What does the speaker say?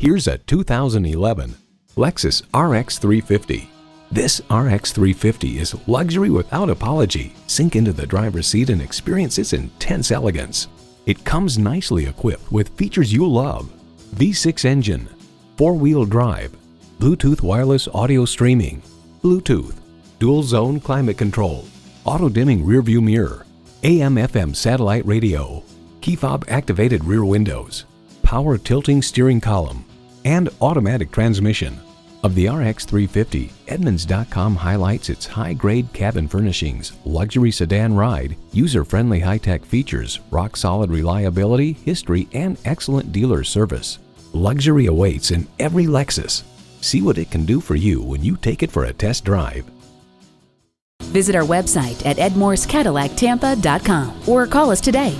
Here's a 2011 Lexus RX 350. This RX 350 is luxury without apology. Sink into the driver's seat and experience its intense elegance. It comes nicely equipped with features you'll love. V6 engine, 4-wheel drive, Bluetooth wireless audio streaming, Bluetooth, dual zone climate control, auto dimming rearview mirror, AM/FM satellite radio, key fob activated rear windows, power tilting steering column, and automatic transmission. Of the RX 350, Edmunds.com highlights its high-grade cabin furnishings, luxury sedan ride, user-friendly high-tech features, rock-solid reliability, history, and excellent dealer service. Luxury awaits in every Lexus. See what it can do for you when you take it for a test drive. Visit our website at edmorsecadillactampa.com or call us today.